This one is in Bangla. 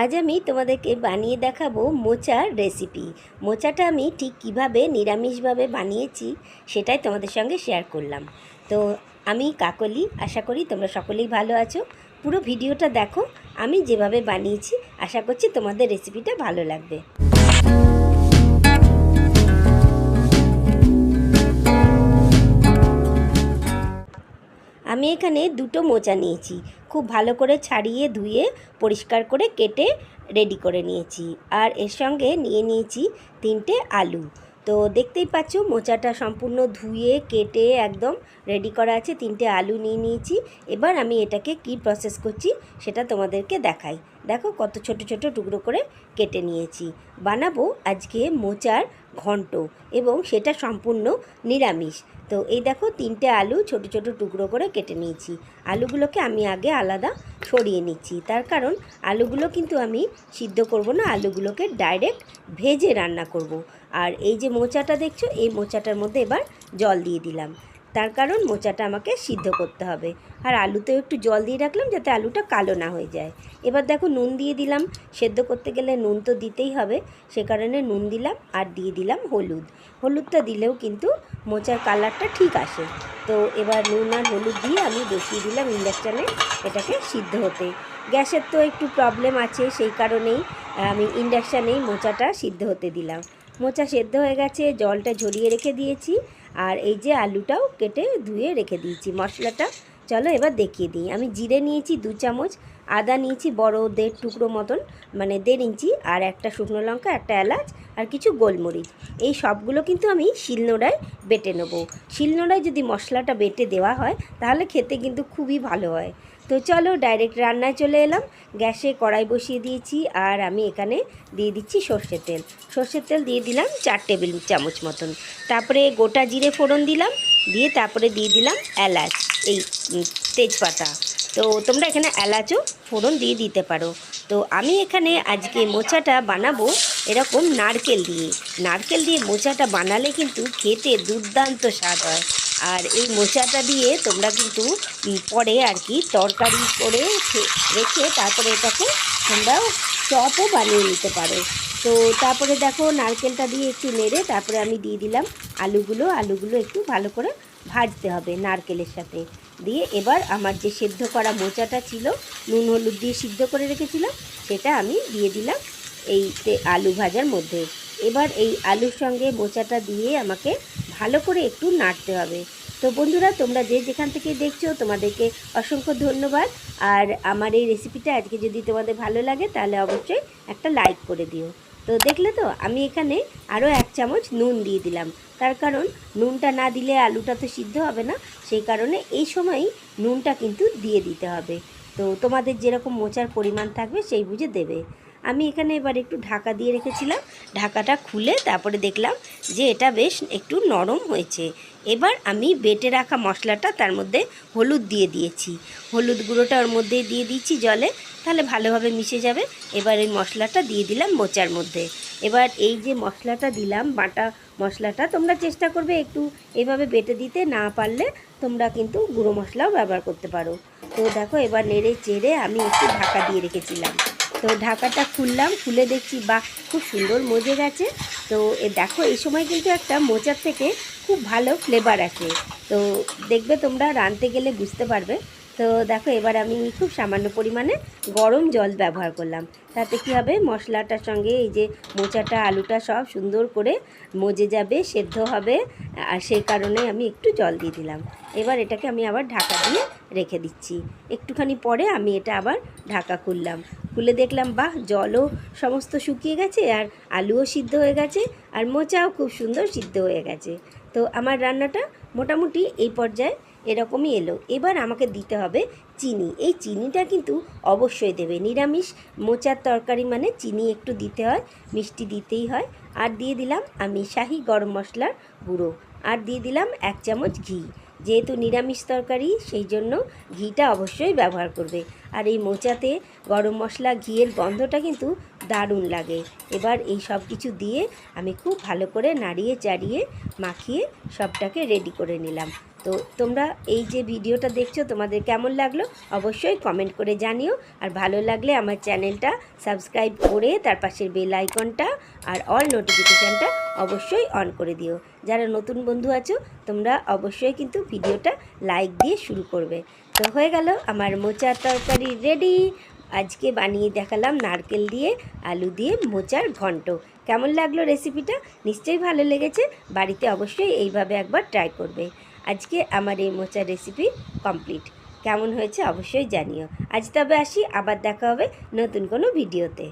আজ আমি তোমাদেরকে বানিয়ে দেখাবো মোচার রেসিপি। মোচাটা আমি ঠিক কিভাবে নিরামিষভাবে বানিয়েছি সেটাই তোমাদের সঙ্গে শেয়ার করলাম। তো আমি কাকলি, আশা করি তোমরা সকলেই ভালো আছো। পুরো ভিডিওটা দেখো, আমি যেভাবে বানিয়েছি আশা করছি তোমাদের রেসিপিটা ভালো লাগবে। আমি এখানে দুটো মোচা নিয়েছি, খুব ভালো করে ছাড়িয়ে ধুয়ে পরিষ্কার করে কেটে রেডি করে নিয়েছি। আর এর সঙ্গে নিয়ে নিয়েছি 3টে আলু। তো দেখতেই পাচ্ছ মোচাটা সম্পূর্ণ ধুয়ে কেটে একদম রেডি করা আছে। 3টে আলু নিয়ে নিয়েছি। এবার আমি এটাকে কি প্রসেস করছি সেটা তোমাদেরকে দেখাই। দেখো কত ছোট ছোট টুকরো করে কেটে নিয়েছি। বানাবো আজকে মোচার ঘন্ট, এবং সেটা সম্পূর্ণ নিরামিষ। তো এই দেখো 3টে আলু ছোট ছোট টুকরো করে কেটে নিয়েছি। আলুগুলোকে আমি আগে আলাদা সরিয়ে নিচ্ছি, তার কারণ আলুগুলো কিন্তু আমি সিদ্ধ করব না, আলুগুলোকে ডাইরেক্ট ভেজে রান্না করব। আর এই যে মোচাটা দেখছো, এই মোচাটার মধ্যে এবার জল দিয়ে দিলাম, তার কারণ মোচাটা আমাকে সিদ্ধ করতে হবে। আর আলুতেও একটু জল দিয়ে রাখলাম যাতে আলুটা কালো না হয়ে যায়। এবার দেখো নুন দিয়ে দিলাম, সেদ্ধ করতে গেলে নুন তো দিতেই হবে, সে কারণে নুন দিলাম। আর দিয়ে দিলাম হলুদ। হলুদটা দিলেও কিন্তু মোচার কালারটা ঠিক আসে। তো এবার নুন আর হলুদ দিয়ে আমি বসিয়ে দিলাম ইন্ডাকশানে এটাকে সিদ্ধ হতে। গ্যাসের তো একটু প্রবলেম আছে, সেই কারণেই আমি ইন্ডাকশানেই মোচাটা সিদ্ধ হতে দিলাম। মোচা সেদ্ধ হয়ে গেছে, জলটা ঝরিয়ে রেখে দিয়েছি। আর এই যে আলুটাও কেটে ধুয়ে রেখে দিয়েছি। মশলাটা চলো এবার দেখিয়ে দিই। আমি জিরে নিয়েছি 2 চামচ, আদা নিয়েছি বড় 1.5 টুকরো মতন, মানে 1.5 ইঞ্চি, আর একটা শুকনো লঙ্কা, একটা এলাচ, আর কিছু গোলমরিচ। এই সবগুলো কিন্তু আমি শিলনোড়ায় বেটে নেব। শিলনোড়ায় যদি মশলাটা বেটে দেওয়া হয় তাহলে খেতে কিন্তু খুবই ভালো হয়। তো চলো ডাইরেক্ট রান্নায় চলে এলাম। গ্যাসে কড়াই বসিয়ে দিয়েছি, আর আমি এখানে দিয়ে দিচ্ছি সর্ষের তেল। সর্ষের তেল দিয়ে দিলাম 4 টেবিল চামচ মতন। তারপরে গোটা জিরে ফোড়ন দিলাম, দিয়ে তারপরে দিয়ে দিলাম এলাচ, এই তেজপাতা। তো তোমরা এখানে এলাচও ফোড়ন দিয়ে দিতে পারো। তো আমি এখানে আজকে মোচাটা বানাবো এরকম নারকেল দিয়ে। নারকেল দিয়ে মোচাটা বানালে কিন্তু খেতে দুর্দান্ত স্বাদ হয়। আর এই মোচাটা দিয়ে তোমরা কিন্তু পরে আর কি তরকারি করে রেখে তারপরে এটাকে তোমরা চপও বানিয়ে নিতে পারো। তো তারপরে দেখো নারকেলটা দিয়ে একটু নেড়ে তারপরে আমি দিয়ে দিলাম আলুগুলো একটু ভালো করে ভাজতে হবে নারকেলের সাথে। দিয়ে এবার আমার যে সেদ্ধ করা মোচাটা ছিল, নুন হলুদ দিয়ে সিদ্ধ করে রেখেছিলাম, সেটা আমি দিয়ে দিলাম এই আলু ভাজার মধ্যে। এবার এই আলুর সঙ্গে মোচাটা দিয়ে আমাকে ভালো করে একটু নাড়তে হবে। তো বন্ধুরা, তোমরা যে যেখান থেকে দেখছো তোমাদেরকে অসংখ্য ধন্যবাদ। আর আমার এই রেসিপিটা আজকে যদি তোমাদের ভালো লাগে তাহলে অবশ্যই একটা লাইক করে দিও। তো দেখলে তো আমি এখানে আরও 1 চামচ নুন দিয়ে দিলাম, তার কারণ নুনটা না দিলে আলুটা তো সিদ্ধ হবে না, সেই কারণে এই সময়ই নুনটা কিন্তু দিয়ে দিতে হবে। তো তোমাদের যেরকম মোচার পরিমাণ থাকবে সেই বুঝে দেবে। আমি এখানে এবার একটু ঢাকা দিয়ে রেখেছিলাম, ঢাকাটা খুলে তারপরে দেখলাম যে এটা বেশ একটু নরম হয়েছে। এবার আমি বেটে রাখা মশলাটা তার মধ্যে হলুদ দিয়ে দিয়েছি, হলুদ গুঁড়োটা ওর মধ্যে দিয়ে দিচ্ছি জলে, তাহলে ভালোভাবে মিশে যাবে। এবার এই মশলাটা দিয়ে দিলাম মোচার মধ্যে। এবার এই যে মশলাটা দিলাম, বাটা মশলাটা, তোমরা চেষ্টা করবে একটু এইভাবে বেটে দিতে, না পারলে তোমরা কিন্তু গুঁড়ো মশলাও ব্যবহার করতে পারো। তো দেখো এবার নেড়ে চেড়ে আমি একটু ঢাকা দিয়ে রেখেছিলাম। তো ঢাকাটা খুললাম, খুলে দেখছি বাহ, খুব সুন্দর মজে গেছে। তো দেখো এই সময় কিন্তু একটা মোচার থেকে খুব ভালো ফ্লেভার আসে। তো দেখবে তোমরা রাঁধতে গেলে বুঝতে পারবে। তো দেখো এবার আমি খুব সামান্য পরিমাণে গরম জল ব্যবহার করলাম। তাতে কী হবে, মশলাটার সঙ্গে এই যে মোচাটা আলুটা সব সুন্দর করে মজে যাবে, সেদ্ধ হবে। আর সেই কারণে আমি একটু জল দিয়ে দিলাম। এবার এটাকে আমি আবার ঢাকা দিয়ে রেখে দিচ্ছি। একটুখানি পরে আমি এটা আবার ঢাকা খুললাম, খুলে দেখলাম বাহ, জলও সমস্ত শুকিয়ে গেছে, আর আলুও সিদ্ধ হয়ে গেছে, আর মোচাও খুব সুন্দর সিদ্ধ হয়ে গেছে। তো আমার রান্নাটা মোটামুটি এই পর্যায়ে এরকমই এলো। এবার আমাকে দিতে হবে চিনি। এই চিনিটা কিন্তু অবশ্যই দেবে, নিরামিষ মোচার তরকারি মানে চিনি একটু দিতে হয়, মিষ্টি দিতেই হয়। আর দিয়ে দিলাম আমি শাহি গরম মশলার গুঁড়ো, আর দিয়ে দিলাম 1 চামচ ঘি। যেহেতু নিরামিষ তরকারি সেই জন্য ঘিটা অবশ্যই ব্যবহার করবে। আর এই মোচাতে গরম মশলা ঘিয়ের গন্ধটা কিন্তু দারুণ লাগে। এবার এই সব কিছু দিয়ে আমি খুব ভালো করে নাড়িয়ে চাড়িয়ে মাখিয়ে সবটাকে রেডি করে নিলাম। তো তোমরা এই যে ভিডিওটা দেখছো তোমাদের কেমন লাগলো অবশ্যই কমেন্ট করে জানিও। আর ভালো লাগলে আমার চ্যানেলটা সাবস্ক্রাইব করে তার পাশের বেল আইকনটা আর অল নোটিফিকেশানটা অবশ্যই অন করে দিও। যারা নতুন বন্ধু আছো তোমরা অবশ্যই কিন্তু ভিডিওটা লাইক দিয়ে শুরু করবে। তো হয়ে গেল আমার মোচার তরকারি রেডি। আজকে বানিয়ে দেখালাম নারকেল দিয়ে আলু দিয়ে মোচার ঘন্ট। কেমন লাগলো রেসিপিটা? নিশ্চয়ই ভালো লেগেছে। বাড়িতে অবশ্যই এইভাবে একবার ট্রাই করবে। আজকে আমার এই মোচার রেসিপি কমপ্লিট। কেমন হয়েছে অবশ্যই জানিও। আজ তবে আসি, আবার দেখা হবে নতুন কোনো ভিডিওতে।